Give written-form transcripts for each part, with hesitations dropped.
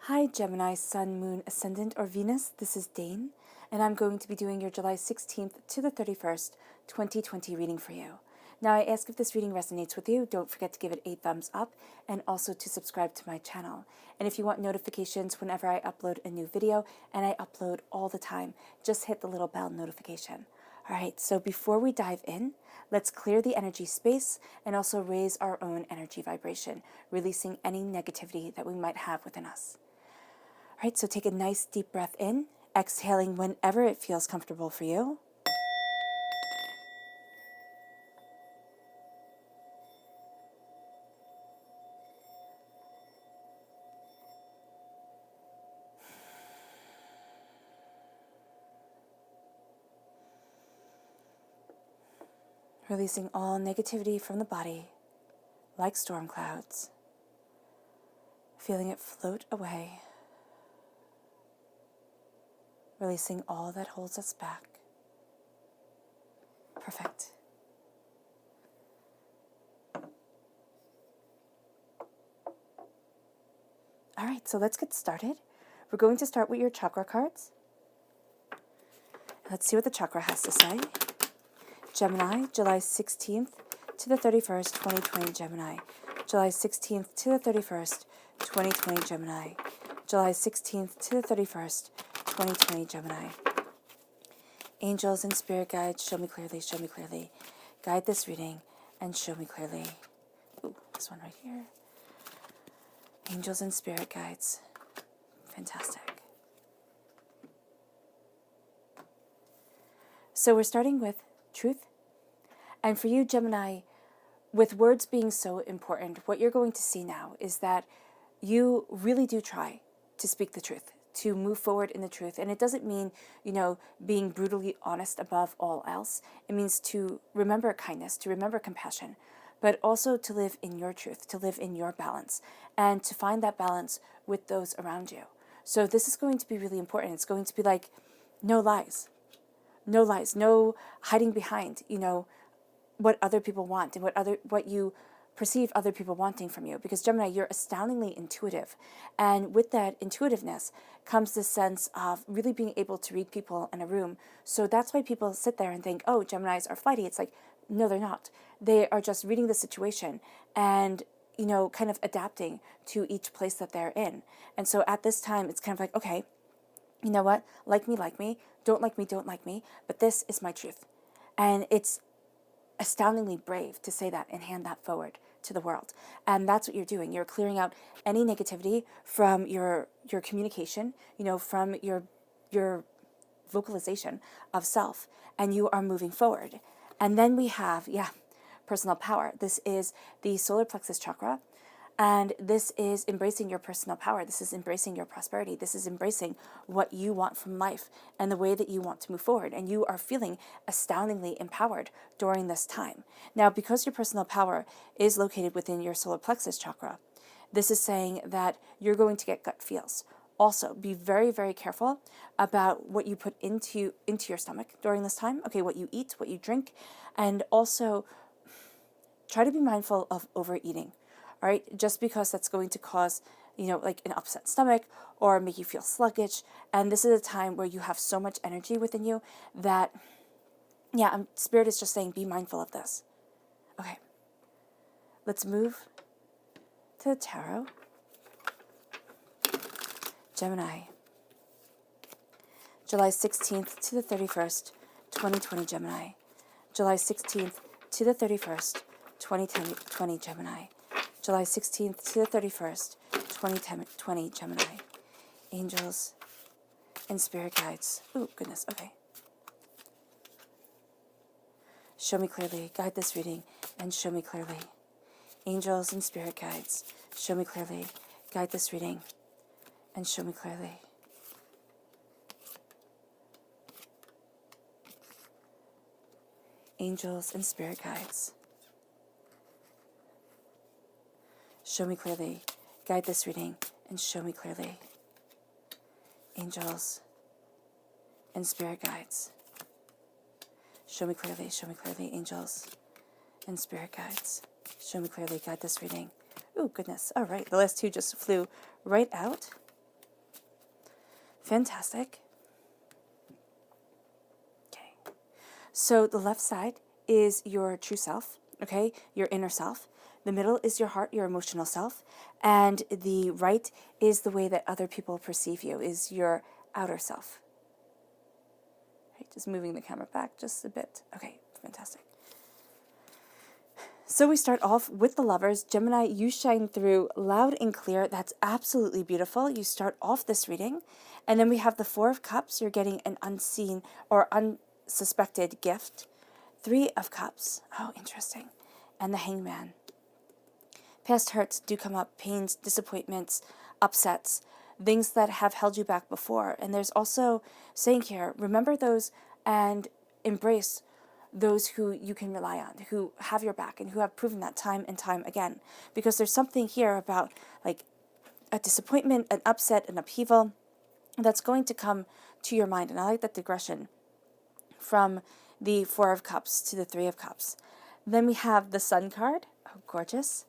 Hi Gemini, Sun, Moon, Ascendant, or Venus. This is Dane, and I'm going to be doing your July 16th to the 31st, 2020 reading for you. Now, I ask if this reading resonates with you, don't forget to give it a thumbs up and also to subscribe to my channel. And if you want notifications whenever I upload a new video, and I upload all the time, just hit the little bell notification. All right, so before we dive in, let's clear the energy space and also raise our own energy vibration, releasing any negativity that we might have within us. All right, so take a nice deep breath in, exhaling whenever it feels comfortable for you. Releasing all negativity from the body, like storm clouds. Feeling it float away. Releasing all that holds us back. Perfect. All right, so let's get started. We're going to start with your chakra cards. Let's see what the chakra has to say. Gemini, July 16th to the 31st, 2020, Gemini. July 16th to the 31st, 2020, Gemini. July 16th to the 31st, 2020, Gemini. Angels and spirit guides, show me clearly, show me clearly. Guide this reading and show me clearly. Ooh, this one right here. Angels and spirit guides. Fantastic. So we're starting with truth. And for you, Gemini, with words being so important, what you're going to see now is that you really do try to speak the truth, to move forward in the truth. And it doesn't mean, being brutally honest above all else. It means to remember kindness, to remember compassion, but also to live in your truth, to live in your balance, and to find that balance with those around you. So this is going to be really important. It's going to be like no lies, no hiding behind, what other people want and what you perceive other people wanting from you. Because Gemini, you're astoundingly intuitive. And with that intuitiveness comes this sense of really being able to read people in a room. So that's why people sit there and think, oh, Geminis are flighty. It's like, no, they're not. They are just reading the situation and, kind of adapting to each place that they're in. And so at this time, it's kind of like, okay, you know what? Like me, don't like me, but this is my truth. And it's astoundingly brave to say that and hand that forward to the world. And that's what you're doing. You're clearing out any negativity from your communication, from your vocalization of self, and you are moving forward. And then we have, personal power. This is the solar plexus chakra. And this is embracing your personal power. This is embracing your prosperity. This is embracing what you want from life and the way that you want to move forward. And you are feeling astoundingly empowered during this time. Now, because your personal power is located within your solar plexus chakra, this is saying that you're going to get gut feels. Also, be very, very careful about what you put into your stomach during this time. Okay, what you eat, what you drink, and also try to be mindful of overeating. All right, just because that's going to cause, like an upset stomach or make you feel sluggish. And this is a time where you have so much energy within you that, Spirit is just saying, be mindful of this. Okay, let's move to the tarot. Gemini, July 16th to the 31st, 2020, Gemini. July 16th to the 31st, 2020, Gemini. July 16th to the 31st, 2020, Gemini. Angels and spirit guides. Oh, goodness, okay. Show me clearly. Guide this reading and show me clearly. Angels and spirit guides. Show me clearly. Guide this reading and show me clearly. Angels and spirit guides. Show me clearly. Guide this reading and show me clearly. Angels and spirit guides. Show me clearly, angels and spirit guides. Show me clearly, guide this reading. Oh, goodness. All right, the last two just flew right out. Fantastic. Okay. So the left side is your true self, okay? Your inner self. The middle is your heart, your emotional self. And the right is the way that other people perceive you, is your outer self. Okay, just moving the camera back just a bit. Okay, fantastic. So we start off with the Lovers. Gemini, you shine through loud and clear. That's absolutely beautiful. You start off this reading. And then we have the Four of Cups. You're getting an unseen or unsuspected gift. Three of Cups. Oh, interesting. And the Hangman. Past hurts do come up. Pains, disappointments, upsets. Things that have held you back before. And there's also saying here, remember those and embrace those who you can rely on, who have your back and who have proven that time and time again. Because there's something here about like a disappointment, an upset, an upheaval that's going to come to your mind. And I like that digression from the Four of Cups to the Three of Cups. Then we have the Sun card. Oh, gorgeous.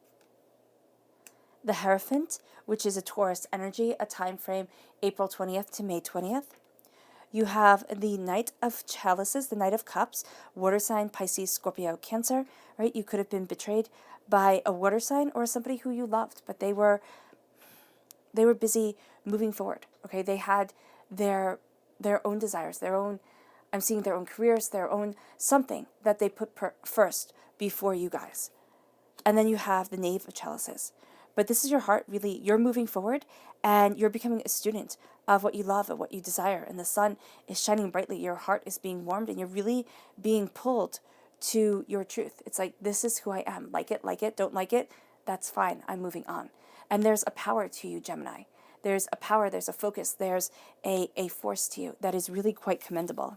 The Hierophant, which is a Taurus energy, a time frame April 20th to May 20th. You have the Knight of Chalices, the Knight of Cups, water sign, Pisces, Scorpio, Cancer, right? You could have been betrayed by a water sign or somebody who you loved, but they were busy moving forward, okay? They had their own desires, I'm seeing their own careers, their own something that they put first before you guys. And then you have the Knave of Chalices. But this is your heart, really. You're moving forward and you're becoming a student of what you love and what you desire. And the sun is shining brightly. Your heart is being warmed and you're really being pulled to your truth. It's like, this is who I am. Like it, don't like it. That's fine. I'm moving on. And there's a power to you, Gemini. There's a power, there's a focus, there's a force to you that is really quite commendable.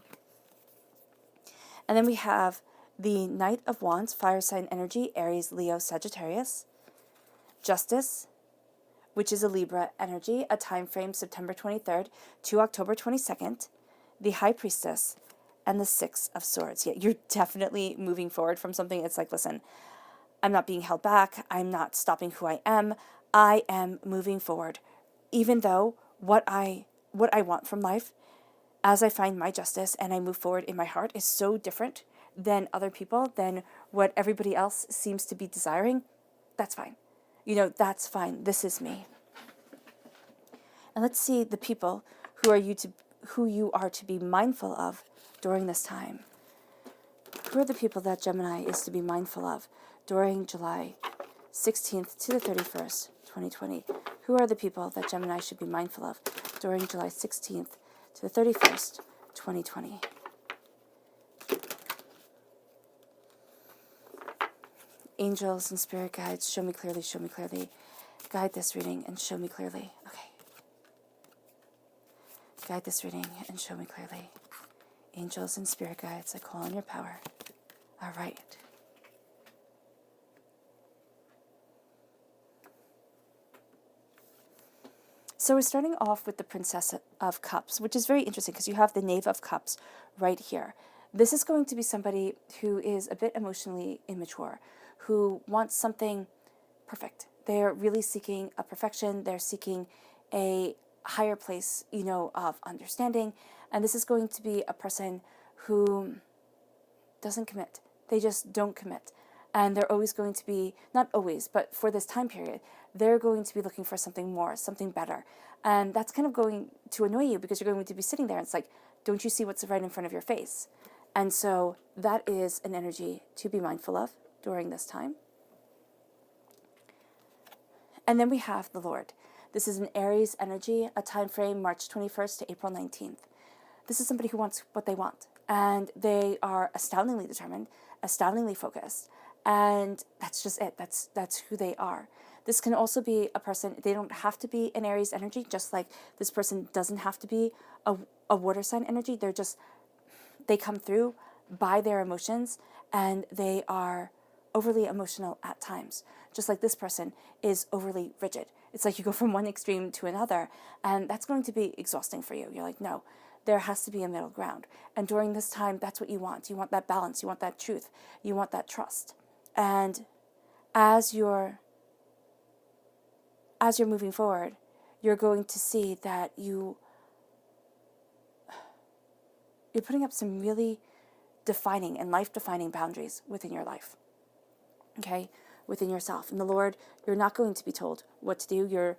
And then we have the Knight of Wands, fire sign energy, Aries, Leo, Sagittarius. Justice, which is a Libra energy, a time frame September 23rd to October 22nd, the High Priestess, and the Six of Swords. Yeah, you're definitely moving forward from something. It's like, listen, I'm not being held back. I'm not stopping who I am. I am moving forward. Even though what I want from life, as I find my justice and I move forward in my heart, is so different than other people, than what everybody else seems to be desiring, that's fine. That's fine. This is me. And let's see the people who you are to be mindful of during this time. Who are the people that Gemini is to be mindful of during July 16th to the 31st, 2020? Who are the people that Gemini should be mindful of during July 16th to the 31st, 2020? Angels and spirit guides, show me clearly, show me clearly. Guide this reading and show me clearly. Okay. Guide this reading and show me clearly. Angels and spirit guides, I call on your power. All right. So we're starting off with the Princess of Cups, which is very interesting because you have the Knave of Cups right here. This is going to be somebody who is a bit emotionally immature, who wants something perfect. They're really seeking a perfection. They're seeking a higher place, of understanding. And this is going to be a person who doesn't commit. They just don't commit. And they're always going to be, not always, but for this time period, they're going to be looking for something more, something better. And that's kind of going to annoy you because you're going to be sitting there and it's like, don't you see what's right in front of your face? And so that is an energy to be mindful of during this time. And then we have the Lord. This is an Aries energy, a time frame March 21st to April 19th. This is somebody who wants what they want. And they are astoundingly determined, astoundingly focused. And that's just it. That's who they are. This can also be a person, they don't have to be an Aries energy, just like this person doesn't have to be a water sign energy. They come through by their emotions and they are overly emotional at times. Just like this person is overly rigid. It's like you go from one extreme to another, and that's going to be exhausting for you. You're like, no, there has to be a middle ground. And during this time, that's what you want. You want that balance. You want that truth. You want that trust. And as you're moving forward, you're going to see that you you're putting up some really defining and life-defining boundaries within your life, okay, within yourself. And the Lord, you're not going to be told what to do. You're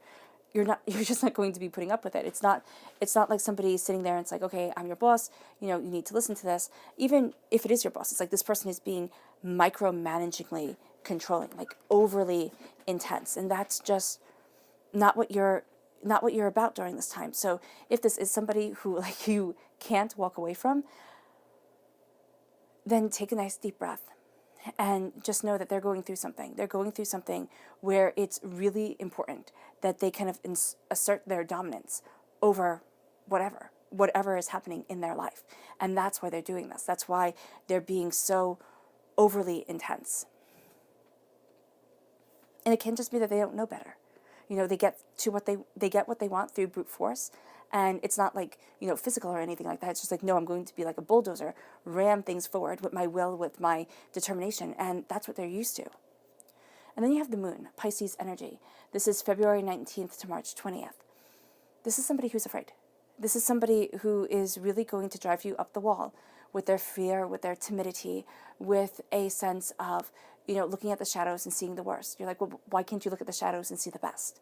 just not going to be putting up with it. It's not like somebody sitting there and it's like, okay, I'm your boss, you need to listen to this. Even if it is your boss, it's like this person is being micromanagingly controlling, like overly intense. And that's just not what you're about during this time. So if this is somebody who like you can't walk away from, then take a nice deep breath and just know that they're going through something. They're going through something where it's really important that they kind of assert their dominance over whatever is happening in their life. And that's why they're doing this. That's why they're being so overly intense. And it can just be that they don't know better. They get what they want through brute force. And it's not like, physical or anything like that. It's just like, no, I'm going to be like a bulldozer, ram things forward with my will, with my determination. And that's what they're used to. And then you have the moon, Pisces energy. This is February 19th to March 20th. This is somebody who's afraid. This is somebody who is really going to drive you up the wall with their fear, with their timidity, with a sense of, looking at the shadows and seeing the worst. You're like, well, why can't you look at the shadows and see the best?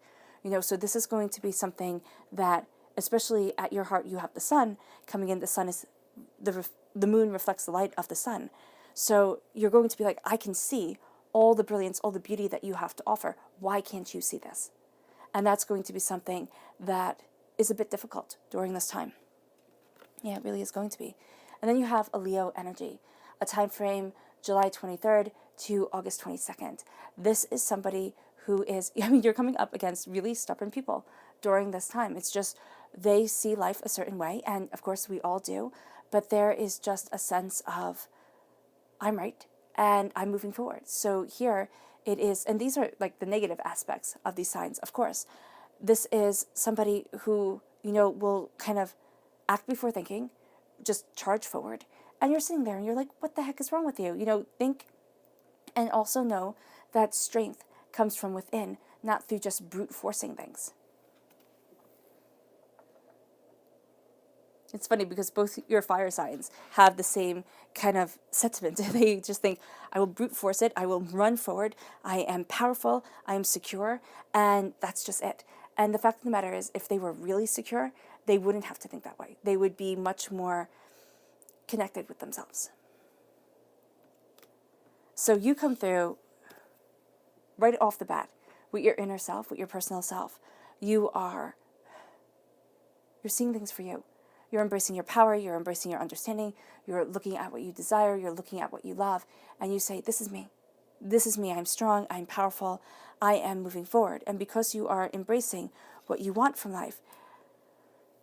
So this is going to be something that, especially at your heart, you have the sun coming in. The sun is, the moon reflects the light of the sun. So you're going to be like, I can see all the brilliance, all the beauty that you have to offer. Why can't you see this? And that's going to be something that is a bit difficult during this time. Yeah, it really is going to be. And then you have a Leo energy, a time frame July 23rd to August 22nd. This is somebody who is, you're coming up against really stubborn people during this time. It's just, they see life a certain way, and of course we all do, but there is just a sense of, I'm right, and I'm moving forward. So here it is, and these are like the negative aspects of these signs, of course. This is somebody who, will kind of act before thinking, just charge forward, and you're sitting there and you're like, what the heck is wrong with you? Think, and also know that strength comes from within, not through just brute forcing things. It's funny because both your fire signs have the same kind of sentiment. They just think, I will brute force it, I will run forward, I am powerful, I am secure, and that's just it. And the fact of the matter is, if they were really secure, they wouldn't have to think that way. They would be much more connected with themselves. So you come through right off the bat with your inner self, with your personal self. You're seeing things for you. You're embracing your power, you're embracing your understanding, you're looking at what you desire, you're looking at what you love, and you say, this is me. This is me. I'm strong, I'm powerful, I am moving forward. And because you are embracing what you want from life,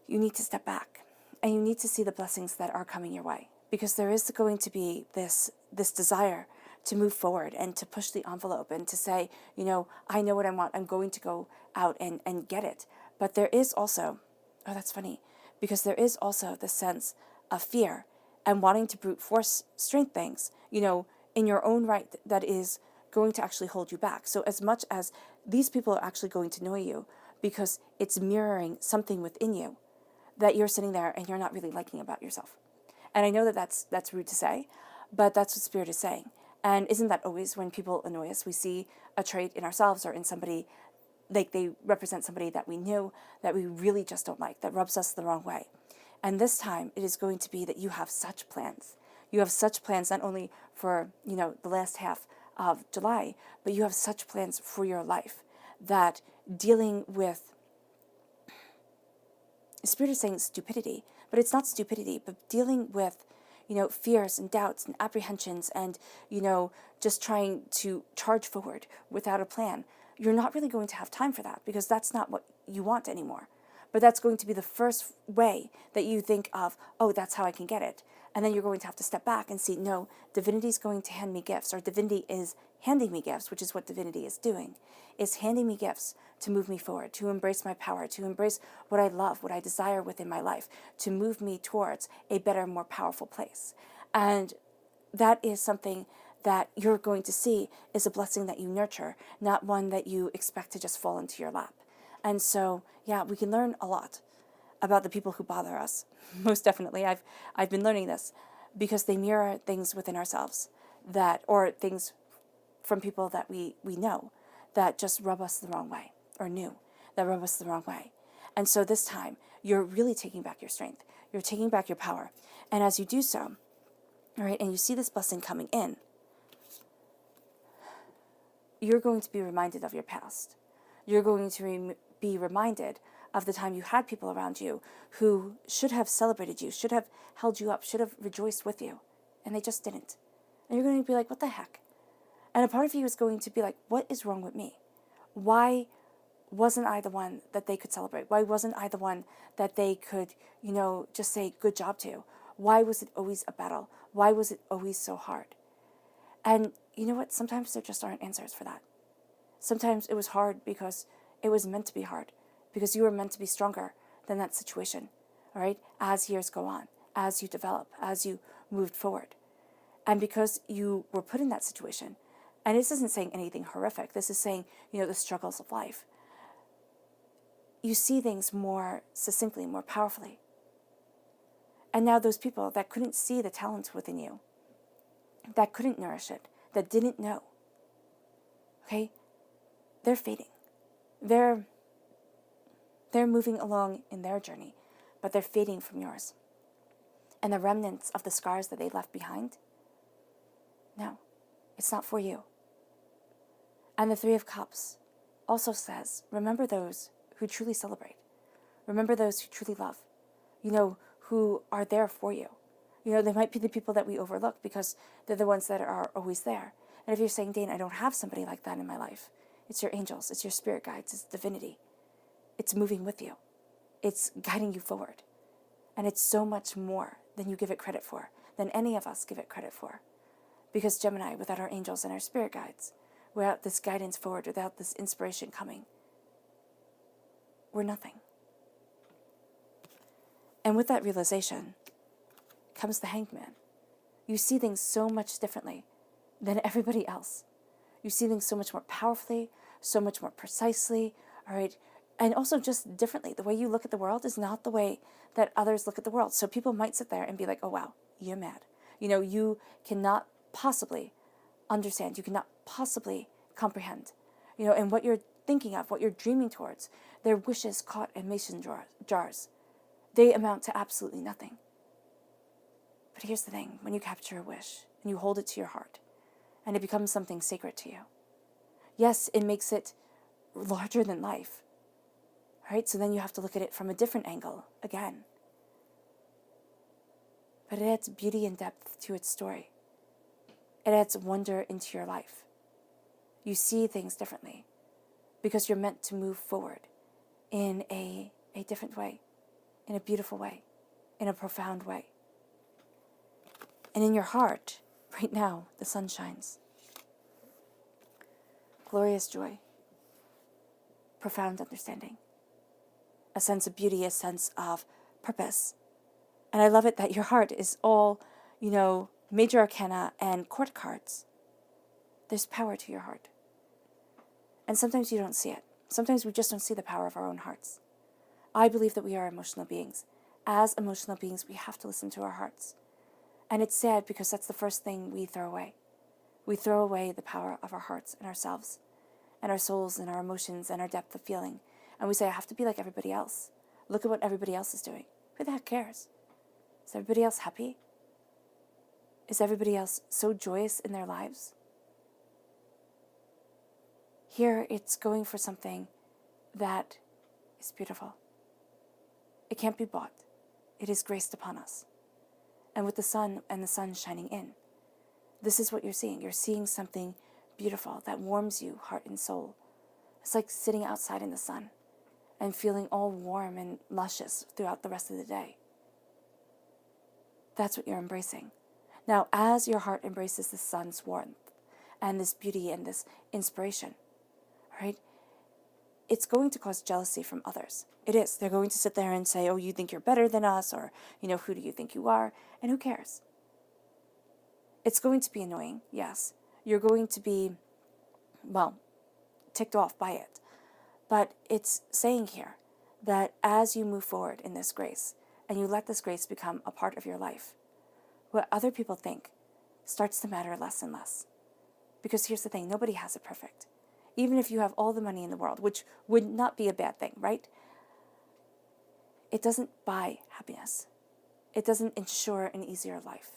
you need to step back and you need to see the blessings that are coming your way. Because there is going to be this desire to move forward and to push the envelope and to say, I know what I want, I'm going to go out and get it. But there is also, oh, that's funny, because there is also the sense of fear and wanting to brute force strength things, in your own right, that is going to actually hold you back. So as much as these people are actually going to annoy you because it's mirroring something within you that you're sitting there and you're not really liking about yourself. And I know that that's rude to say, but that's what Spirit is saying. And isn't that always when people annoy us, we see a trait in ourselves or in somebody, like they represent somebody that we knew that we really just don't like, that rubs us the wrong way. And this time it is going to be that you have such plans. You have such plans not only for, the last half of July, but you have such plans for your life that dealing with, Spirit is saying stupidity, but it's not stupidity, but dealing with, fears and doubts and apprehensions and, just trying to charge forward without a plan. You're not really going to have time for that because that's not what you want anymore. But that's going to be the first way that you think of, oh, that's how I can get it. And then you're going to have to step back and see, no, divinity is going to hand me gifts, or divinity is handing me gifts, which is what divinity is doing, is handing me gifts to move me forward, to embrace my power, to embrace what I love, what I desire within my life, to move me towards a better, more powerful place. And that is something that you're going to see is a blessing that you nurture, not one that you expect to just fall into your lap. And so, yeah, we can learn a lot about the people who bother us. Most definitely. I've been learning this because they mirror things within ourselves or things from people that we know that just rub us the wrong way, or knew that rub us the wrong way. And so this time, you're really taking back your strength. You're taking back your power. And as you do so, all right, and you see this blessing coming in, you're going to be reminded of your past. You're going to be reminded of the time you had people around you who should have celebrated you, should have held you up, should have rejoiced with you, and they just didn't. And you're going to be like, what the heck? And a part of you is going to be like, what is wrong with me? Why wasn't I the one that they could celebrate? Why wasn't I the one that they could, just say good job to? Why was it always a battle? Why was it always so hard? And you know what? Sometimes there just aren't answers for that. Sometimes it was hard because it was meant to be hard, because you were meant to be stronger than that situation, all right? As years go on, as you develop, as you moved forward. And because you were put in that situation, and this isn't saying anything horrific, this is saying, the struggles of life. You see things more succinctly, more powerfully. And now those people that couldn't see the talent within you, that couldn't nourish it, that didn't know, okay, they're fading. They're moving along in their journey, but they're fading from yours. And the remnants of the scars that they left behind, no, it's not for you. And the Three of Cups also says, remember those who truly celebrate. Remember those who truly love, who are there for you. They might be the people that we overlook because they're the ones that are always there. And if you're saying, Dane, I don't have somebody like that in my life, it's your angels, it's your spirit guides, it's divinity. It's moving with you. It's guiding you forward. And it's so much more than you give it credit for, than any of us give it credit for. Because Gemini, without our angels and our spirit guides, without this guidance forward, without this inspiration coming, we're nothing. And with that realization comes the Hanged Man. You see things so much differently than everybody else. You see things so much more powerfully, so much more precisely, all right? And also just differently. The way you look at the world is not the way that others look at the world. So people might sit there and be like, oh, wow, you're mad. You cannot possibly understand. You cannot possibly comprehend, and what you're thinking of, what you're dreaming towards. They're wishes caught in mason jars. They amount to absolutely nothing. But here's the thing. When you capture a wish and you hold it to your heart and it becomes something sacred to you, yes, it makes it larger than life. Right? So then you have to look at it from a different angle again. But it adds beauty and depth to its story. It adds wonder into your life. You see things differently because you're meant to move forward in a different way, in a beautiful way, in a profound way. And in your heart, right now, the sun shines. Glorious joy, profound understanding. A sense of beauty, a sense of purpose. And I love it that your heart is all, major arcana and court cards. There's power to your heart. And sometimes you don't see it. Sometimes we just don't see the power of our own hearts. I believe that we are emotional beings. As emotional beings, we have to listen to our hearts. And it's sad because that's the first thing we throw away. We throw away the power of our hearts and ourselves, and our souls and our emotions and our depth of feeling. And we say, I have to be like everybody else. Look at what everybody else is doing. Who the heck cares? Is everybody else happy? Is everybody else so joyous in their lives? Here, it's going for something that is beautiful. It can't be bought. It is graced upon us. And with the sun and the sun shining in, this is what you're seeing. You're seeing something beautiful that warms you, heart and soul. It's like sitting outside in the sun and feeling all warm and luscious throughout the rest of the day. That's what you're embracing. Now, as your heart embraces the sun's warmth and this beauty and this inspiration, right, it's going to cause jealousy from others. It is. They're going to sit there and say, oh, you think you're better than us, or, who do you think you are? And who cares? It's going to be annoying, yes. You're going to be, ticked off by it. But it's saying here that as you move forward in this grace, and you let this grace become a part of your life, what other people think starts to matter less and less. Because here's the thing, nobody has it perfect. Even if you have all the money in the world, which would not be a bad thing, right? It doesn't buy happiness. It doesn't ensure an easier life.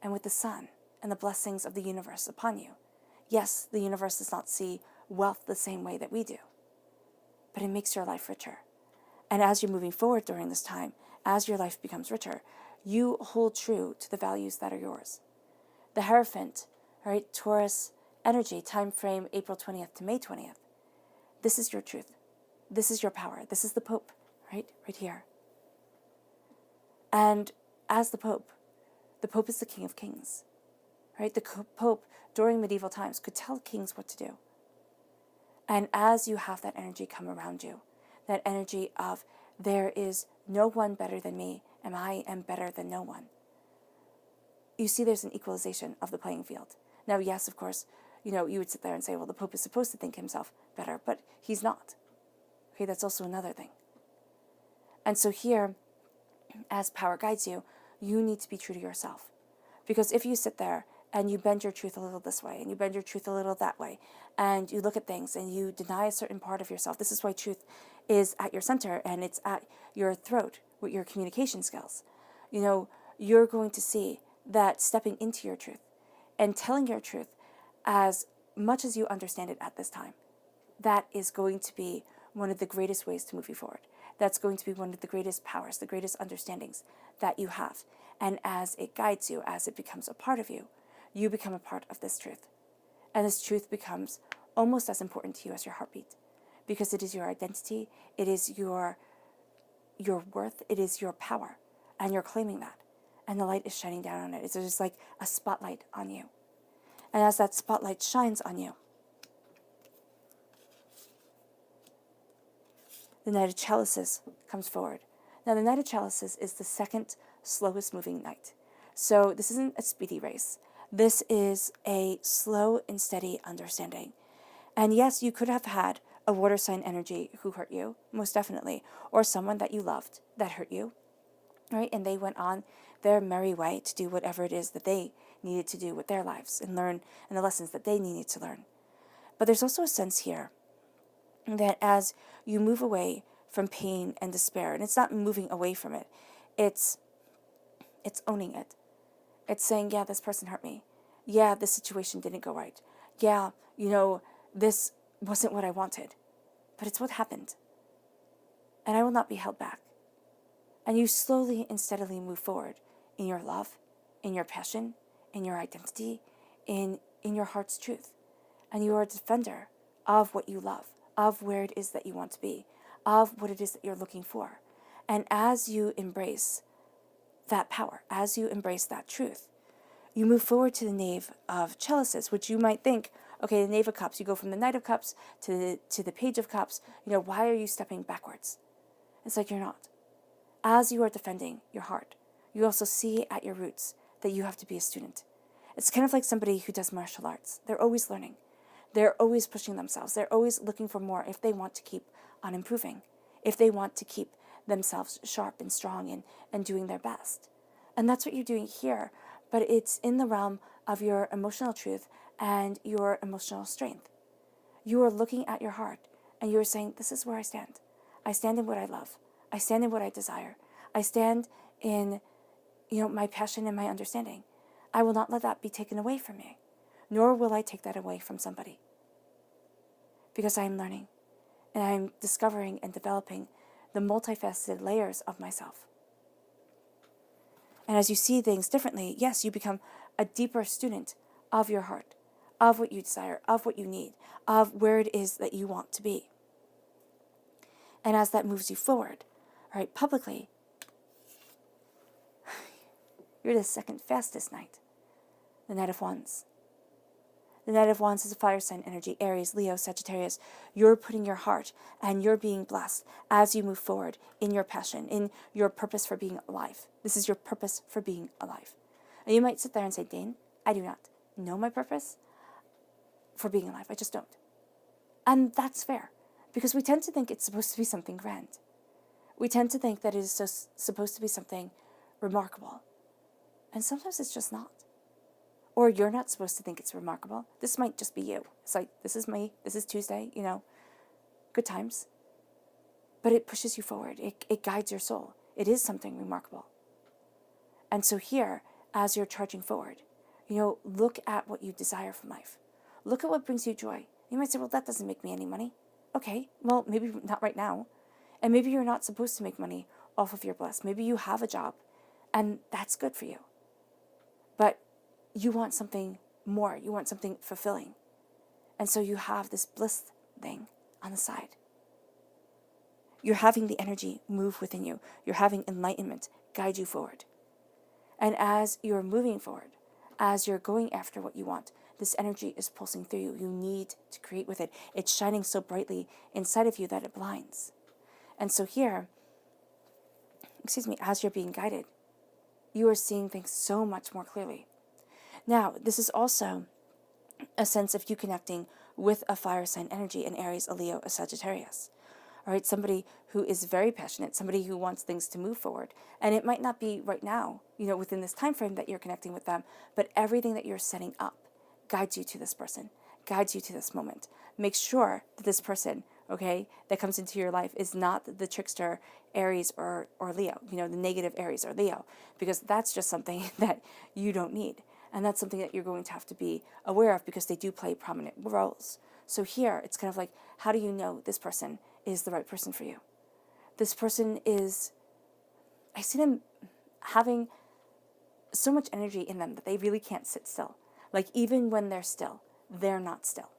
And with the sun and the blessings of the universe upon you, yes, the universe does not see wealth the same way that we do, but it makes your life richer. And as you're moving forward during this time, as your life becomes richer, you hold true to the values that are yours. The Heartfelt, right, Taurus energy, time frame April 20th to May 20th. This is your truth. This is your power. This is the Pope, right here. And as the Pope is the King of Kings, right? The Pope during medieval times could tell kings what to do. And as you have that energy come around you, that energy of there is no one better than me, and I am better than no one, you see there's an equalization of the playing field. Now, yes, of course, you would sit there and say, well, the Pope is supposed to think himself better, but he's not. Okay, that's also another thing. And so here, as power guides you, you need to be true to yourself. Because if you sit there and you bend your truth a little this way, and you bend your truth a little that way, and you look at things and you deny a certain part of yourself, this is why truth is at your center and it's at your throat with your communication skills. You're going to see that stepping into your truth and telling your truth as much as you understand it at this time, that is going to be one of the greatest ways to move you forward. That's going to be one of the greatest powers, the greatest understandings that you have. And as it guides you, as it becomes a part of you, you become a part of this truth. And this truth becomes almost as important to you as your heartbeat, because it is your identity, it is your worth, it is your power, and you're claiming that. And the light is shining down on it. It's just like a spotlight on you. And as that spotlight shines on you, the Knight of Chalices comes forward. Now, the Knight of Chalices is the second slowest moving knight. So this isn't a speedy race. This is a slow and steady understanding. And yes, you could have had a water sign energy who hurt you, most definitely, or someone that you loved that hurt you, right? And they went on their merry way to do whatever it is that they needed to do with their lives and learn and the lessons that they needed to learn. But there's also a sense here that as you move away from pain and despair, and it's not moving away from it, it's owning it. It's saying, yeah, this person hurt me. Yeah, this situation didn't go right. Yeah, this wasn't what I wanted, but it's what happened. And I will not be held back. And you slowly and steadily move forward in your love, in your passion, in your identity, in your heart's truth. And you are a defender of what you love, of where it is that you want to be, of what it is that you're looking for. And as you embrace that power, as you embrace that truth, you move forward to the Knave of Chalices, which you might think, okay, the Knave of Cups, you go from the Knight of Cups to the Page of Cups, why are you stepping backwards? It's like you're not. As you are defending your heart, you also see at your roots that you have to be a student. It's kind of like somebody who does martial arts. They're always learning. They're always pushing themselves. They're always looking for more if they want to keep on improving, if they want to keep themselves sharp and strong and doing their best. And that's what you're doing here, but it's in the realm of your emotional truth and your emotional strength. You are looking at your heart and you are saying, this is where I stand. I stand in what I love. I stand in what I desire. I stand in, my passion and my understanding. I will not let that be taken away from me, nor will I take that away from somebody. Because I am learning and I'm discovering and developing the multifaceted layers of myself. And as you see things differently, yes, you become a deeper student of your heart, of what you desire, of what you need, of where it is that you want to be. And as that moves you forward, right, publicly, you're the second fastest knight, the Knight of Wands. The Knight of Wands is a fire sign energy, Aries, Leo, Sagittarius. You're putting your heart and you're being blessed as you move forward in your passion, in your purpose for being alive. This is your purpose for being alive. And you might sit there and say, Dane, I do not know my purpose for being alive. I just don't. And that's fair, because we tend to think it's supposed to be something grand. We tend to think that it is supposed to be something remarkable. And sometimes it's just not. Or you're not supposed to think it's remarkable. This might just be you. It's like, this is me. This is Tuesday, good times. But it pushes you forward. It guides your soul. It is something remarkable. And so here, as you're charging forward, look at what you desire from life. Look at what brings you joy. You might say, well, that doesn't make me any money. Okay, well, maybe not right now. And maybe you're not supposed to make money off of your bliss. Maybe you have a job, and that's good for you. But you want something more. You want something fulfilling. And so you have this bliss thing on the side. You're having the energy move within you. You're having enlightenment guide you forward. And as you're moving forward, as you're going after what you want, this energy is pulsing through you. You need to create with it. It's shining so brightly inside of you that it blinds. And so here, as you're being guided, you are seeing things so much more clearly. Now, this is also a sense of you connecting with a fire sign energy, an Aries, a Leo, a Sagittarius. All right, somebody who is very passionate, somebody who wants things to move forward. And it might not be right now, within this time frame that you're connecting with them, but everything that you're setting up guides you to this person, guides you to this moment. Make sure that this person, that comes into your life is not the trickster Aries or Leo, the negative Aries or Leo, because that's just something that you don't need. And that's something that you're going to have to be aware of because they do play prominent roles. So here, it's kind of like, how do you know this person is the right person for you? This person is, I see them having so much energy in them that they really can't sit still. Like even when they're still, they're not still,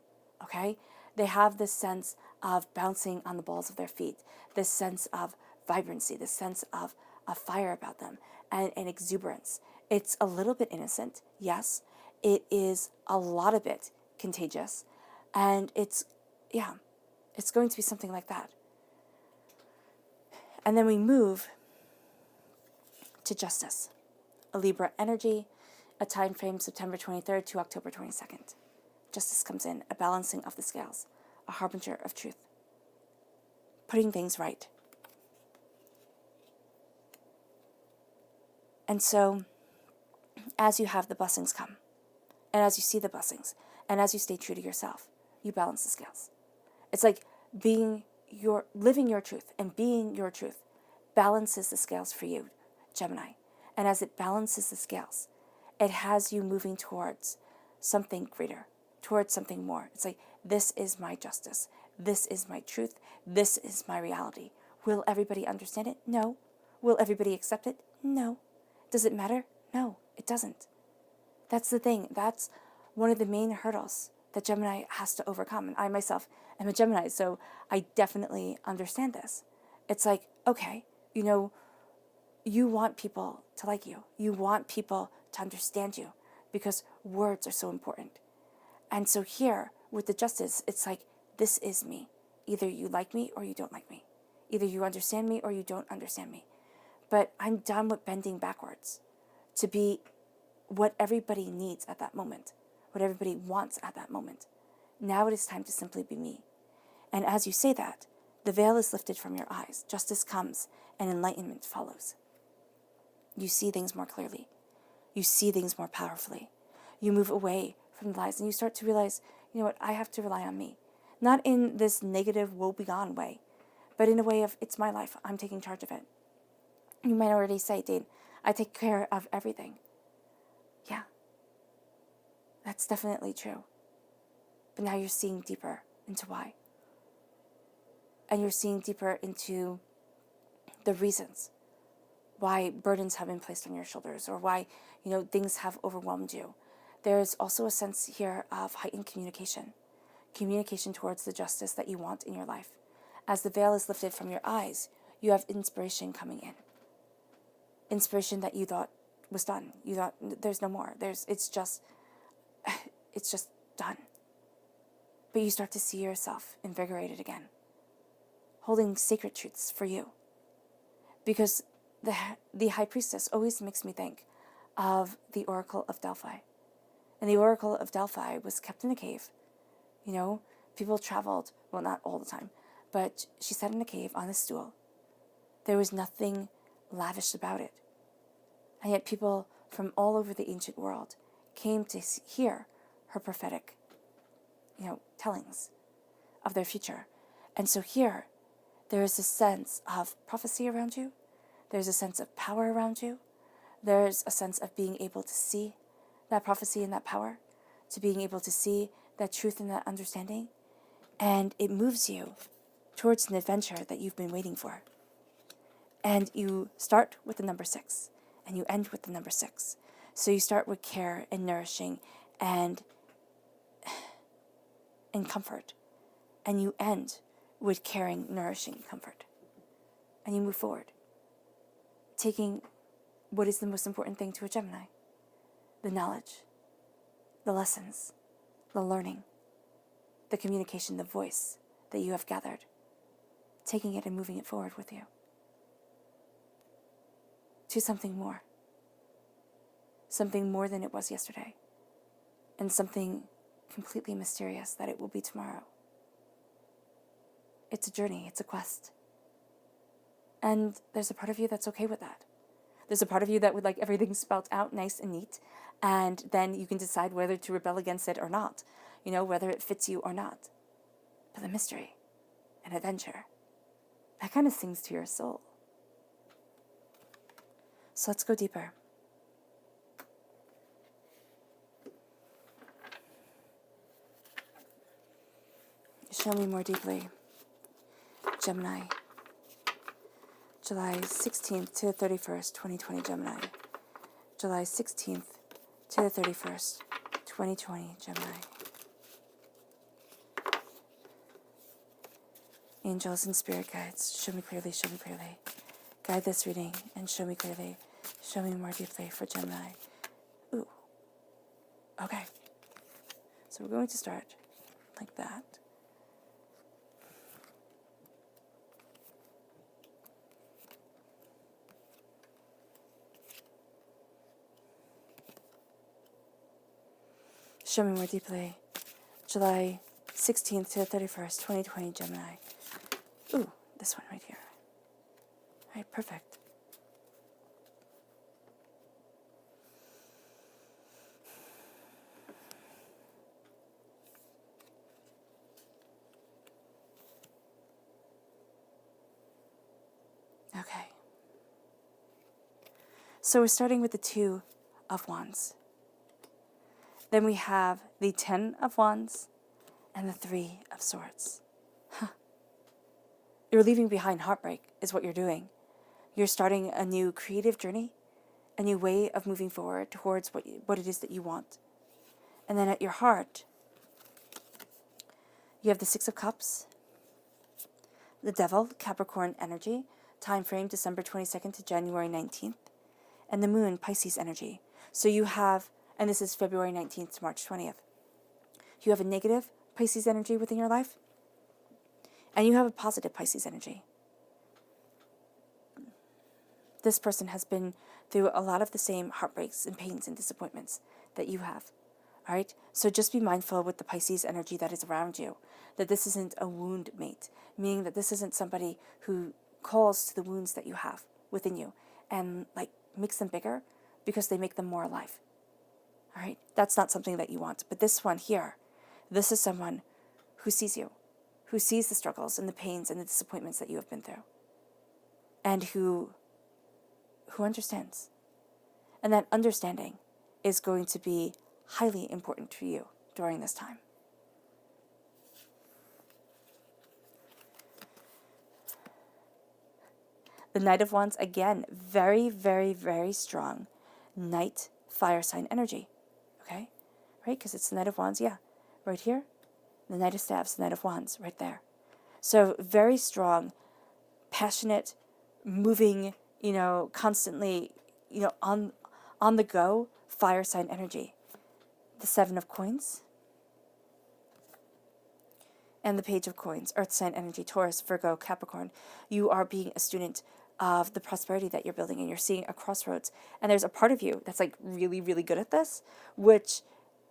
okay? They have this sense of bouncing on the balls of their feet, this sense of vibrancy, this sense of fire about them, and exuberance. It's a little bit innocent, yes. It is a lot of it contagious, and it's going to be something like that. And then we move to justice, a Libra energy, a time frame September 23rd to October 22nd. Justice comes in, a balancing of the scales, a harbinger of truth, putting things right. And so, as you have the blessings come, and as you see the blessings, and as you stay true to yourself, you balance the scales. It's like living your truth and being your truth balances the scales for you, Gemini. And as it balances the scales, it has you moving towards something greater, towards something more. It's like, this is my justice. This is my truth. This is my reality. Will everybody understand it? No. Will everybody accept it? No. Does it matter? No, it doesn't. That's the thing. That's one of the main hurdles that Gemini has to overcome. And I myself am a Gemini, so I definitely understand this. It's like, okay, you want people to like you. You want people to understand you because words are so important. And so here, with the justice, it's like, this is me. Either you like me or you don't like me. Either you understand me or you don't understand me. But I'm done with bending backwards to be what everybody needs at that moment, what everybody wants at that moment. Now it is time to simply be me. And as you say that, the veil is lifted from your eyes. Justice comes and enlightenment follows. You see things more clearly. You see things more powerfully. You move away from the lies and you start to realize, I have to rely on me. Not in this negative woe begone way, but in a way of, it's my life. I'm taking charge of it. You might already say, Dean, I take care of everything. Yeah, that's definitely true. But now you're seeing deeper into why. And you're seeing deeper into the reasons why burdens have been placed on your shoulders or why, things have overwhelmed you. There's also a sense here of heightened communication towards the justice that you want in your life. As the veil is lifted from your eyes, you have inspiration coming in. Inspiration that you thought was done. You thought there's no more. It's just done. But you start to see yourself invigorated again, holding sacred truths for you. Because the high priestess always makes me think of the Oracle of Delphi. And the Oracle of Delphi was kept in a cave. People traveled, well, not all the time, but she sat in a cave on a stool. There was nothing lavish about it. And yet people from all over the ancient world came to hear her prophetic, tellings of their future. And so here, there is a sense of prophecy around you. There's a sense of power around you. There's a sense of being able to see that prophecy and that power, to being able to see that truth and that understanding. And it moves you towards an adventure that you've been waiting for. And you start with the number 6, and you end with the number 6. So you start with care and nourishing and comfort. And you end with caring, nourishing, comfort. And you move forward, taking what is the most important thing to a Gemini: the knowledge, the lessons, the learning, the communication, the voice that you have gathered, taking it and moving it forward with you to something more than it was yesterday, and something completely mysterious that it will be tomorrow. It's a journey, it's a quest. And there's a part of you that's okay with that. There's a part of you that would like everything spelled out nice and neat, and then you can decide whether to rebel against it or not, whether it fits you or not. But the mystery and adventure, that kind of sings to your soul. So let's go deeper. Show me more deeply, Gemini. July 16th to the 31st, 2020, Gemini. July 16th to the 31st, 2020, Gemini. Angels and spirit guides, show me clearly, show me clearly. Guide this reading and show me clearly. Show me more deeply for Gemini. Ooh. Okay. So we're going to start like that. Show me more deeply. July 16th to the 31st, 2020, Gemini. Ooh, this one right here. All right, perfect. Okay. So we're starting with the 2 of Wands. Then we have the 10 of Wands and the 3 of Swords. You're leaving behind heartbreak is what you're doing. You're starting a new creative journey, a new way of moving forward towards what it is that you want. And then at your heart, you have the 6 of Cups, the Devil, Capricorn energy, time frame December 22nd to January 19th, and the Moon, Pisces energy. So you have, and this is February 19th to March 20th, you have a negative Pisces energy within your life, and you have a positive Pisces energy. This person has been through a lot of the same heartbreaks and pains and disappointments that you have. All right? So just be mindful with the Pisces energy that is around you, that this isn't a wound mate, meaning that this isn't somebody who calls to the wounds that you have within you and like makes them bigger because they make them more alive. All right? That's not something that you want. But this one here, this is someone who sees you, who sees the struggles and the pains and the disappointments that you have been through, and who understands. And that understanding is going to be highly important to you during this time. The Knight of Wands, again, very, very, very strong Knight fire sign energy. Okay? Right? Because it's the Knight of Wands, yeah. Right here. The Knight of Staves, the Knight of Wands, right there. So very strong, passionate, moving, constantly, on the go, fire sign energy. The 7 of Coins and the Page of Coins, earth sign energy, Taurus, Virgo, Capricorn. You are being a student of the prosperity that you're building, and you're seeing a crossroads. And there's a part of you that's like really, really good at this, which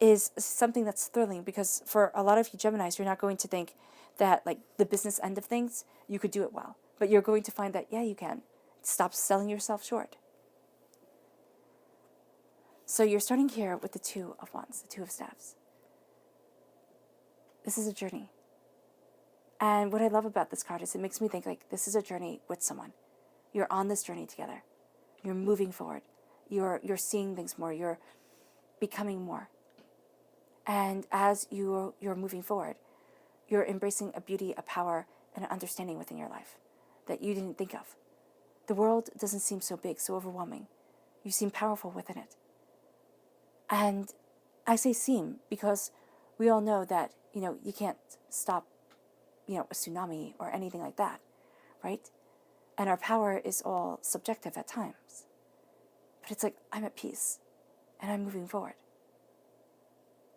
is something that's thrilling, because for a lot of you Geminis, you're not going to think that like the business end of things, you could do it well. But you're going to find that, yeah, you can. Stop selling yourself short. So you're starting here with the Two of Wands, the Two of Staves. This is a journey. And what I love about this card is it makes me think like this is a journey with someone. You're on this journey together. You're moving forward. You're seeing things more. You're becoming more. And as you're moving forward, you're embracing a beauty, a power, and an understanding within your life that you didn't think of. The world doesn't seem so big, so overwhelming. You seem powerful within it. And I say seem because we all know that, you can't stop, a tsunami or anything like that, right? And our power is all subjective at times. But it's like, I'm at peace and I'm moving forward.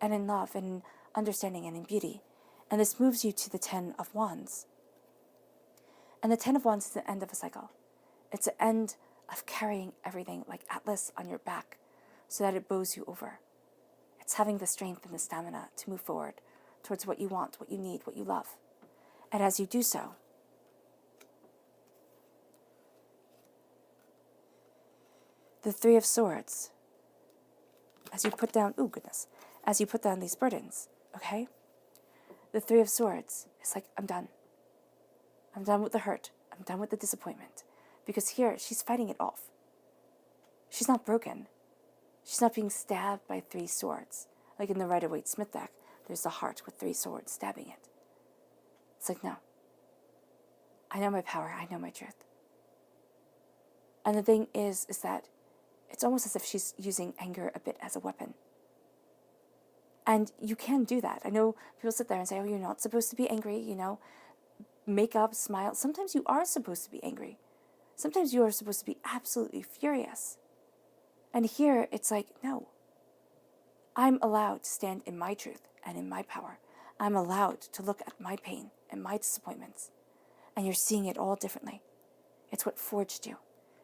And in love and in understanding and in beauty. And this moves you to the Ten of Wands. And the Ten of Wands is the end of a cycle. It's the end of carrying everything like Atlas on your back so that it bows you over. It's having the strength and the stamina to move forward towards what you want, what you need, what you love. And as you do so, the Three of Swords, as you put down, as you put down these burdens, okay? The Three of Swords is like, I'm done. I'm done with the hurt. I'm done with the disappointment. Because here, she's fighting it off. She's not broken. She's not being stabbed by 3 swords. Like in the Rider-Waite-Smith deck, there's the heart with 3 swords stabbing it. It's like, no. I know my power. I know my truth. And the thing is that it's almost as if she's using anger a bit as a weapon. And you can do that. I know people sit there and say, oh, you're not supposed to be angry, make up, smile. Sometimes you are supposed to be angry. Sometimes you are supposed to be absolutely furious. And here it's like, no. I'm allowed to stand in my truth and in my power. I'm allowed to look at my pain and my disappointments. And you're seeing it all differently. It's what forged you.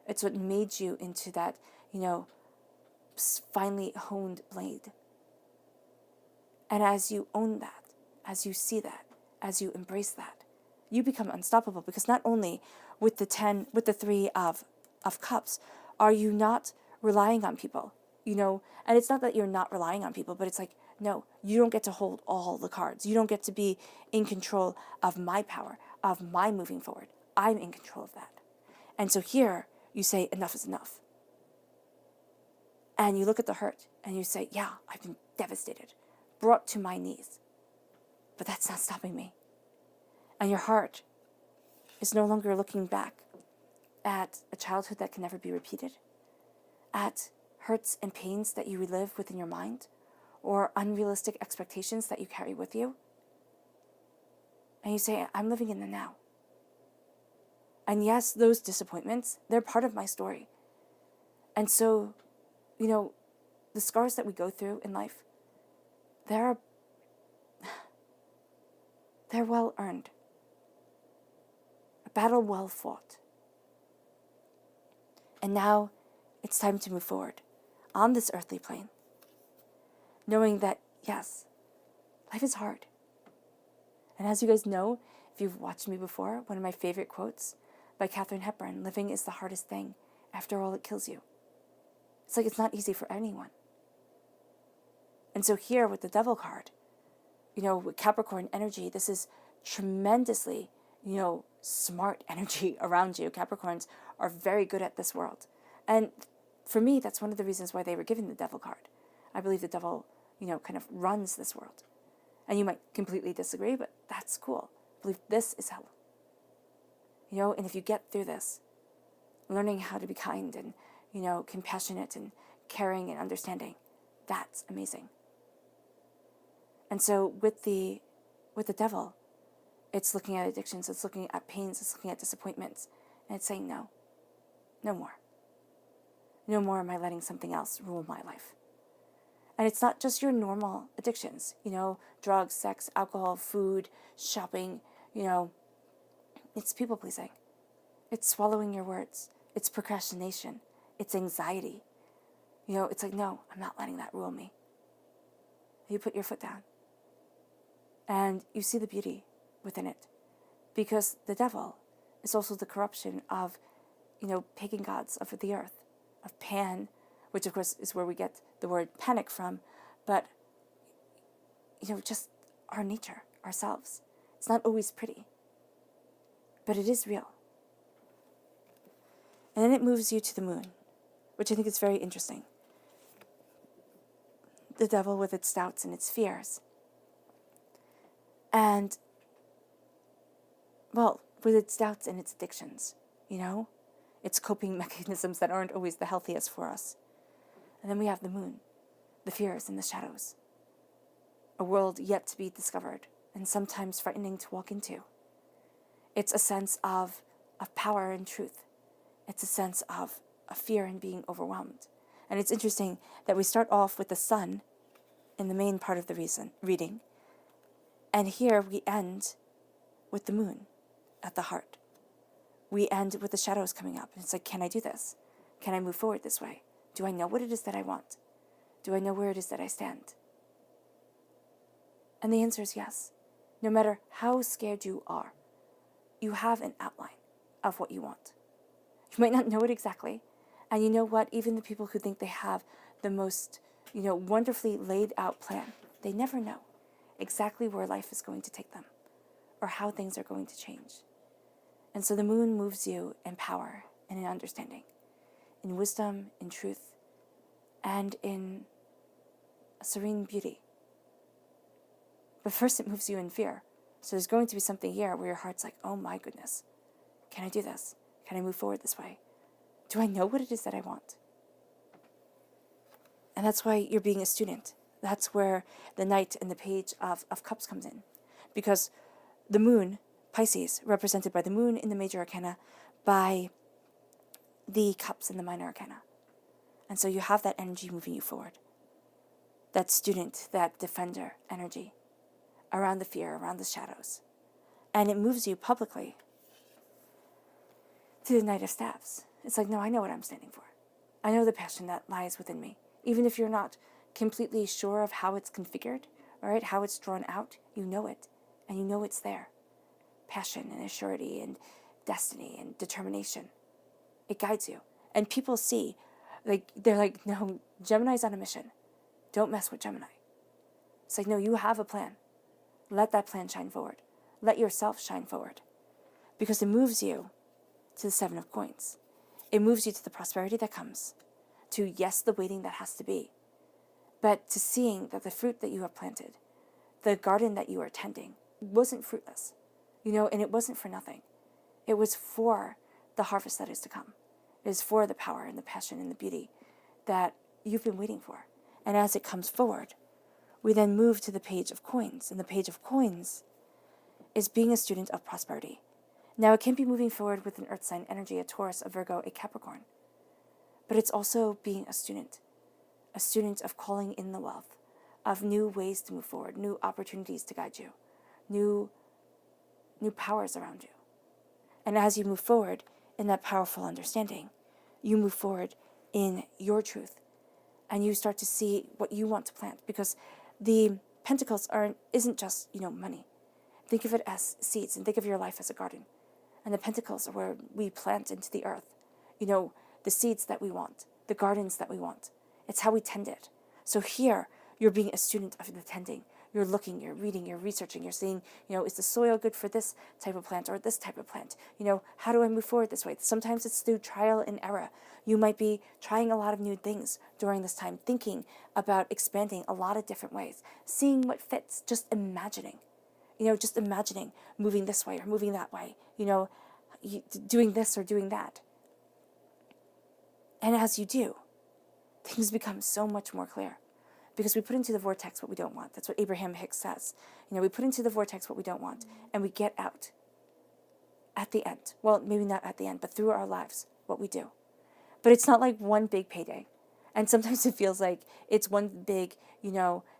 It's what made you into that, finely honed blade. And as you own that, as you see that, as you embrace that, you become unstoppable because not only with the 3 of cups, are you not relying on people, and it's not that you're not relying on people, but it's like, no, you don't get to hold all the cards. You don't get to be in control of my power, of my moving forward. I'm in control of that. And so here you say, enough is enough. And you look at the hurt and you say, yeah, I've been devastated, brought to my knees, but that's not stopping me. And your heart is no longer looking back at a childhood that can never be repeated, at hurts and pains that you relive within your mind, or unrealistic expectations that you carry with you. And you say, I'm living in the now. And yes, those disappointments, they're part of my story. And so, the scars that we go through in life, they're well earned. A battle well fought. And now it's time to move forward on this earthly plane, knowing that, yes, life is hard. And as you guys know, if you've watched me before, one of my favorite quotes by Katharine Hepburn, living is the hardest thing. After all, it kills you. It's like it's not easy for anyone. And so here with the Devil card, with Capricorn energy, this is tremendously, smart energy around you. Capricorns are very good at this world. And for me, that's one of the reasons why they were given the Devil card. I believe the Devil, kind of runs this world. And you might completely disagree, but that's cool. I believe this is hell. And if you get through this, learning how to be kind and, compassionate and caring and understanding, that's amazing. And so with the Devil, it's looking at addictions, it's looking at pains, it's looking at disappointments, and it's saying no more. No more am I letting something else rule my life. And it's not just your normal addictions, drugs, sex, alcohol, food, shopping, it's people pleasing. It's swallowing your words. It's procrastination. It's anxiety. It's like, no, I'm not letting that rule me. You put your foot down. And you see the beauty within it. Because the Devil is also the corruption of pagan gods of the earth, of Pan, which of course is where we get the word panic from, but, just our nature, ourselves. It's not always pretty, but it is real. And then it moves you to the moon, which I think is very interesting. The devil with its doubts and its fears. And, well, with its doubts and its addictions, its coping mechanisms that aren't always the healthiest for us. And then we have the moon, the fears and the shadows. A world yet to be discovered, and sometimes frightening to walk into. It's a sense of power and truth. It's a sense of fear and being overwhelmed. And it's interesting that we start off with the sun in the main part of the reading, and here we end with the moon at the heart. We end with the shadows coming up, and it's like, can I do this? Can I move forward this way? Do I know what it is that I want? Do I know where it is that I stand? And the answer is yes. No matter how scared you are, you have an outline of what you want. You might not know it exactly, and you know what? Even the people who think they have the most, wonderfully laid out plan, they never know exactly where life is going to take them or how things are going to change. And so the moon moves you in power and in understanding, in wisdom, in truth, and in a serene beauty. But first it moves you in fear. So there's going to be something here where your heart's like, oh my goodness, can I do this? Can I move forward this way? Do I know what it is that I want? And that's why you're being a student. That's where the Knight and the Page of Cups comes in. Because the moon, Pisces, represented by the moon in the major arcana, by the cups in the minor arcana. And so you have that energy moving you forward. That student, that defender energy around the fear, around the shadows. And it moves you publicly to the Knight of Staves. It's like, no, I know what I'm standing for. I know the passion that lies within me. Even if you're not completely sure of how it's configured, all right, how it's drawn out, you know it, and you know it's there. Passion and assurity and destiny and determination. It guides you. And people see, they're like, no, Gemini's on a mission. Don't mess with Gemini. It's like, no, you have a plan. Let that plan shine forward. Let yourself shine forward. Because it moves you to the Seven of Coins. It moves you to the prosperity that comes. To, yes, the waiting that has to be. But to seeing that the fruit that you have planted, the garden that you are tending, wasn't fruitless. And it wasn't for nothing. It was for the harvest that is to come. It is for the power and the passion and the beauty that you've been waiting for. And as it comes forward, we then move to the Page of Coins. And the Page of Coins is being a student of prosperity. Now, it can be moving forward with an earth sign energy, a Taurus, a Virgo, a Capricorn. But it's also being a student of calling in the wealth, of new ways to move forward, new opportunities to guide you, new powers around you. And as you move forward in that powerful understanding, you move forward in your truth, and you start to see what you want to plant, because the pentacles isn't just, money. Think of it as seeds, and think of your life as a garden. And the pentacles are where we plant into the earth, the seeds that we want, the gardens that we want. It's how we tend it. So here, you're being a student of the tending. You're looking, you're reading, you're researching, you're seeing, is the soil good for this type of plant or this type of plant? How do I move forward this way? Sometimes it's through trial and error. You might be trying a lot of new things during this time, thinking about expanding a lot of different ways, seeing what fits, just imagining, moving this way or moving that way, doing this or doing that. And as you do, things become so much more clear. Because we put into the vortex what we don't want. That's what Abraham Hicks says. We put into the vortex what we don't want, and we get out at the end. Well, maybe not at the end, but through our lives, what we do. But it's not like one big payday. And sometimes it feels like it's one big,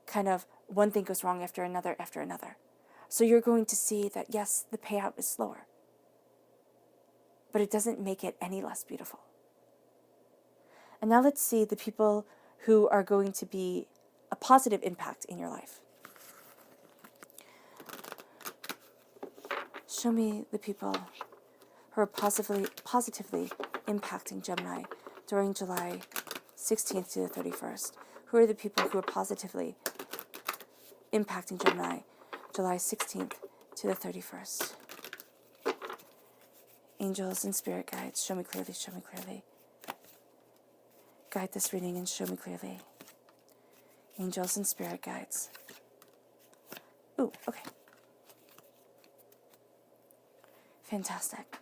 kind of one thing goes wrong after another after another. So you're going to see that, yes, the payout is slower. But it doesn't make it any less beautiful. And now let's see the people who are going to be a positive impact in your life. Show me the people who who are positively impacting Gemini during July 16th to the 31st? Who are the people who are positively impacting Gemini July 16th to the 31st? Angels and spirit guides, show me clearly, show me clearly. Guide this reading and show me clearly. Angels and spirit guides. Ooh, okay. Fantastic.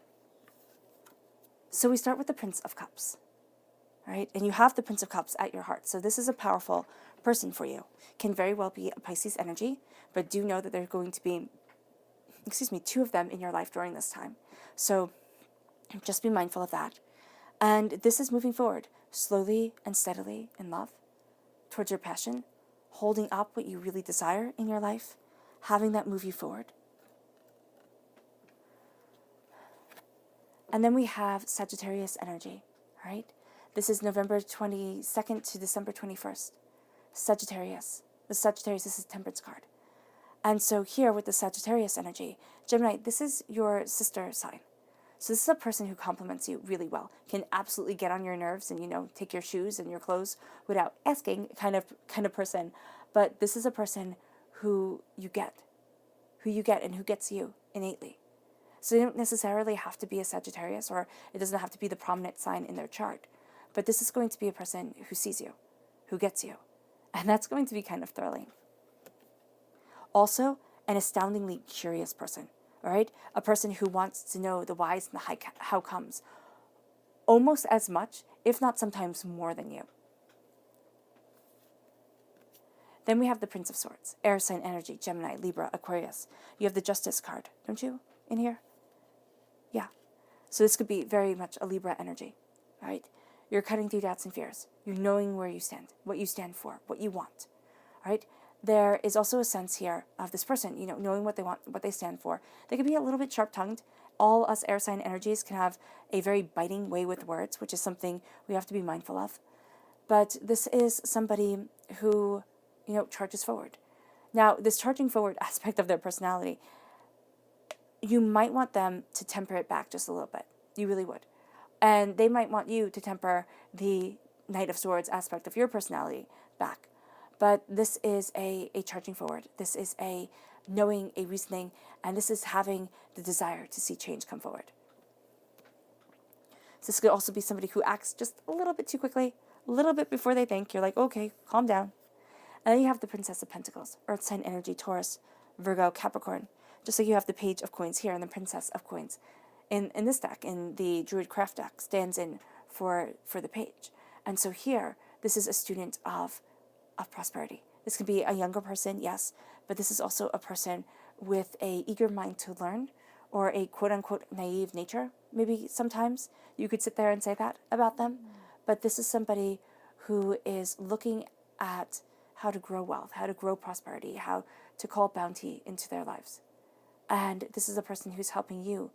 So we start with the Prince of Cups, right? And you have the Prince of Cups at your heart. So this is a powerful person for you. Can very well be a Pisces energy, but do know that there's going to be, two of them in your life during this time. So just be mindful of that. And this is moving forward slowly and steadily in love towards your passion, holding up what you really desire in your life, having that move you forward. And then we have Sagittarius energy, right? This is November 22nd to December 21st. Sagittarius. The Sagittarius, this is Temperance card. And so here with the Sagittarius energy, Gemini, this is your sister sign. So this is a person who compliments you really well, can absolutely get on your nerves and, take your shoes and your clothes without asking kind of person. But this is a person who you get and who gets you innately. So they don't necessarily have to be a Sagittarius, or it doesn't have to be the prominent sign in their chart. But this is going to be a person who sees you, who gets you. And that's going to be kind of thrilling. Also, an astoundingly curious person, all right? A person who wants to know the whys and the how comes, almost as much, if not sometimes more than you. Then we have the Prince of Swords, air sign energy, Gemini, Libra, Aquarius. You have the Justice card, don't you, in here? Yeah. So this could be very much a Libra energy, right? You're cutting through doubts and fears. You're knowing where you stand, what you stand for, what you want, right? There is also a sense here of this person, knowing what they want, what they stand for. They can be a little bit sharp-tongued. All us air sign energies can have a very biting way with words, which is something we have to be mindful of. But this is somebody who, charges forward. Now, this charging forward aspect of their personality, you might want them to temper it back just a little bit. You really would. And they might want you to temper the Knight of Swords aspect of your personality back. But this is a charging forward. This is a knowing, a reasoning, and this is having the desire to see change come forward. So this could also be somebody who acts just a little bit too quickly, a little bit before they think. You're like, okay, calm down. And then you have the Princess of Pentacles, Earth sign energy, Taurus, Virgo, Capricorn. Just like you have the Page of Coins here and the Princess of Coins. In this deck, in the Druid Craft deck, stands in for the Page. And so here, this is a student of prosperity. This could be a younger person, yes, but this is also a person with a eager mind to learn, or a quote-unquote naive nature. Maybe sometimes you could sit there and say that about them, but this is somebody who is looking at how to grow wealth, how to grow prosperity, how to call bounty into their lives. And this is a person who's helping you,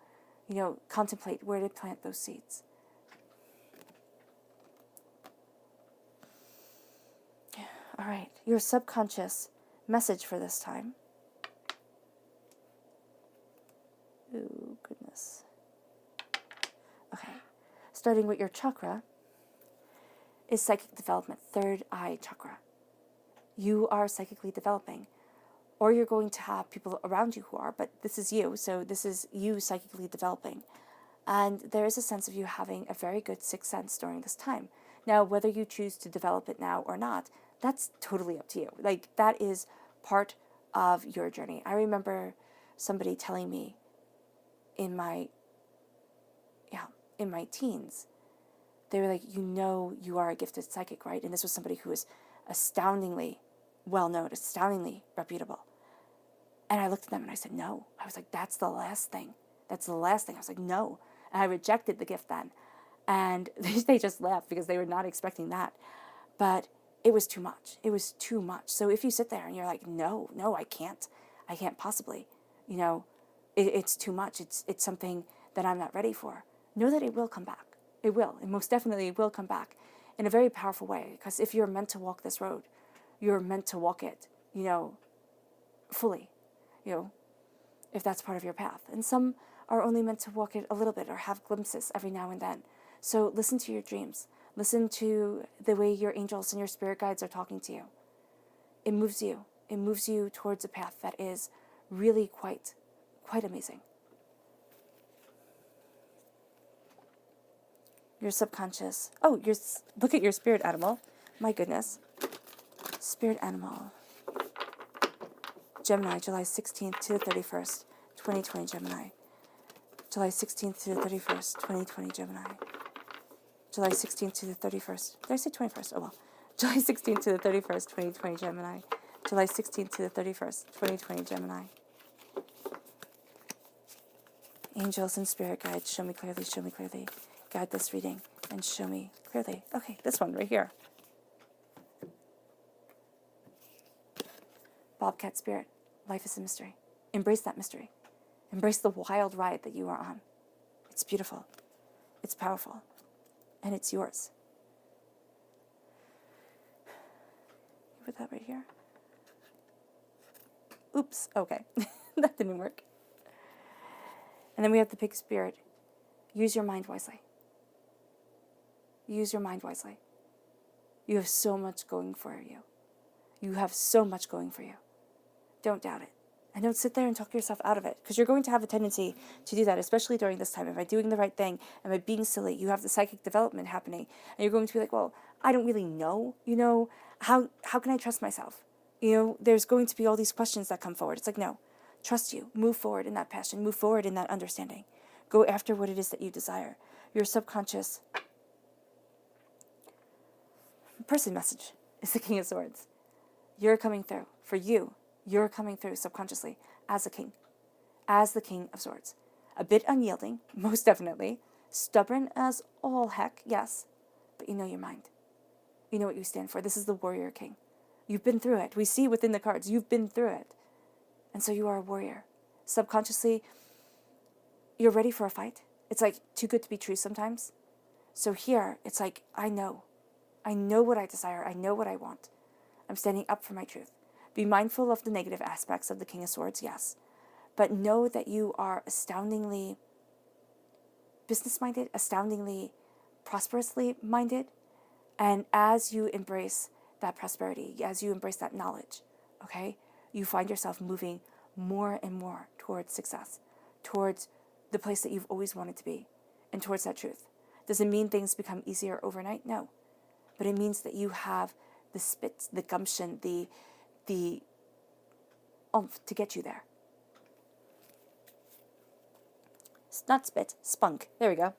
contemplate where to plant those seeds. All right, your subconscious message for this time. Oh, goodness. Okay, starting with your chakra is psychic development, third eye chakra. You are psychically developing, or you're going to have people around you who are, but this is you, so this is you psychically developing. And there is a sense of you having a very good sixth sense during this time. Now, whether you choose to develop it now or not, that's totally up to you. Like, that is part of your journey. I remember somebody telling me in my teens, they were like, you are a gifted psychic, right? And this was somebody who was astoundingly well-known, astoundingly reputable. And I looked at them and I said, no. I was like, that's the last thing. That's the last thing. I was like, no. And I rejected the gift then. And they just laughed because they were not expecting that. But it was too much. It was too much. So if you sit there and you're like, no, I can't possibly, it's too much. It's something that I'm not ready for. Know that it will come back. It will. It most definitely will come back in a very powerful way. Because if you're meant to walk this road, you're meant to walk it, fully, if that's part of your path. And some are only meant to walk it a little bit or have glimpses every now and then. So listen to your dreams. Listen to the way your angels and your spirit guides are talking to you. It moves you. It moves you towards a path that is really quite amazing. Your subconscious. Oh, look at your spirit animal. My goodness. Spirit animal. Gemini, July 16th to the 31st, 2020, Gemini. July 16th to the 31st, 2020, Gemini. July 16th to the 31st. Did I say 21st? Oh well. July 16th to the 31st, 2020, Gemini. July 16th to the 31st, 2020, Gemini. Angels and spirit guides, show me clearly, show me clearly. Guide this reading and show me clearly. Okay, this one right here. Bobcat spirit, life is a mystery. Embrace that mystery. Embrace the wild ride that you are on. It's beautiful. It's powerful. And it's yours. Put that right here. Oops, okay. That didn't work. And then we have the pig spirit. Use your mind wisely. Use your mind wisely. You have so much going for you. You have so much going for you. Don't doubt it. And don't sit there and talk yourself out of it, because you're going to have a tendency to do that, especially during this time. Am I doing the right thing? Am I being silly? You have the psychic development happening, and you're going to be like, well, I don't really know. How can I trust myself? There's going to be all these questions that come forward. It's like, no, trust you. Move forward in that passion. Move forward in that understanding. Go after what it is that you desire. Your subconscious person message is the King of Swords. You're coming through. For you, you're coming through subconsciously as a king, as the King of Swords. A bit unyielding, most definitely. Stubborn as all heck, yes. But you know your mind. You know what you stand for. This is the warrior king. You've been through it. We see within the cards, you've been through it. And so you are a warrior. Subconsciously, you're ready for a fight. It's like too good to be true sometimes. So here, it's like, I know. I know what I desire. I know what I want. I'm standing up for my truth. Be mindful of the negative aspects of the King of Swords, yes. But know that you are astoundingly business-minded, astoundingly prosperously minded. And as you embrace that prosperity, as you embrace that knowledge, okay, you find yourself moving more and more towards success, towards the place that you've always wanted to be, and towards that truth. Does it mean things become easier overnight? No. But it means that you have the spit, the gumption, the oomph to get you there. It's not spit, spunk. There we go.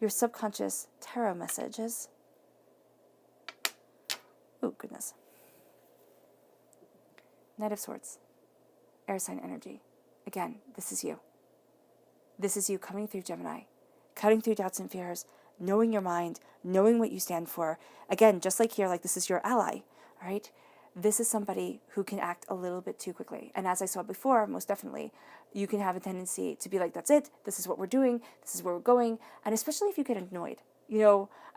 Your subconscious tarot messages. Oh, goodness. Knight of Swords. Air sign energy. Again, this is you. This is you coming through, Gemini. Cutting through doubts and fears. Knowing your mind. Knowing what you stand for. Again, just like here, like this is your ally. All right? This is somebody who can act a little bit too quickly. And as I saw before, most definitely, you can have a tendency to be like, that's it. This is what we're doing. This is where we're going. And especially if you get annoyed.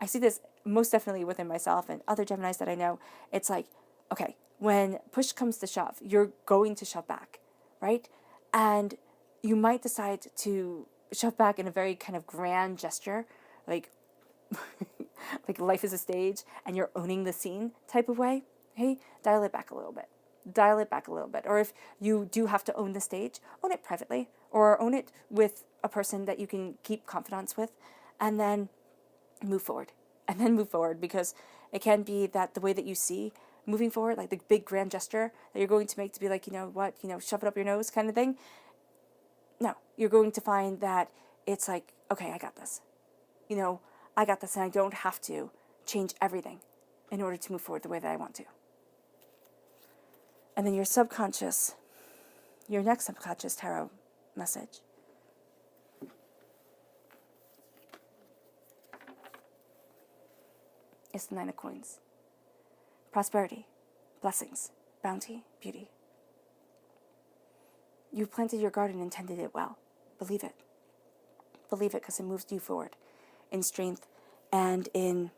I see this most definitely within myself and other Geminis that I know. It's like, okay, when push comes to shove, you're going to shove back, right? And you might decide to shove back in a very kind of grand gesture, like like life is a stage and you're owning the scene type of way. Hey, dial it back a little bit. Dial it back a little bit. Or if you do have to own the stage, own it privately or own it with a person that you can keep confidence with, and then move forward. And then move forward, because it can be that the way that you see moving forward, like the big grand gesture that you're going to make to be like, shove it up your nose kind of thing. No, you're going to find that it's like, okay, I got this. I got this, and I don't have to change everything in order to move forward the way that I want to. And then your next subconscious tarot message. It's the 9 of Coins. Prosperity, blessings, bounty, beauty. You planted your garden and tended it well. Believe it. Believe it, because it moves you forward in strength and in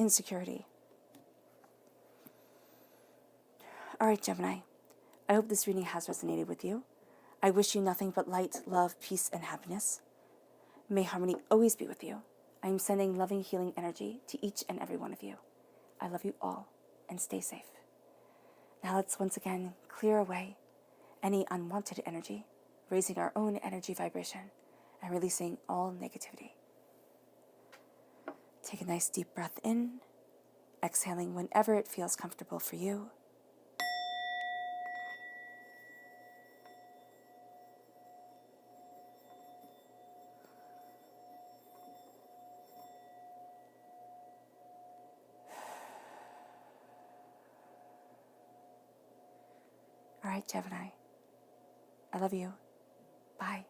security. All right, Gemini. I hope this reading has resonated with you. I wish you nothing but light, love, peace, and happiness. May harmony always be with you. I am sending loving, healing energy to each and every one of you. I love you all, and stay safe. Now let's once again clear away any unwanted energy, raising our own energy vibration, and releasing all negativity. Take a nice deep breath in, exhaling whenever it feels comfortable for you. All right, Gemini. I love you. Bye.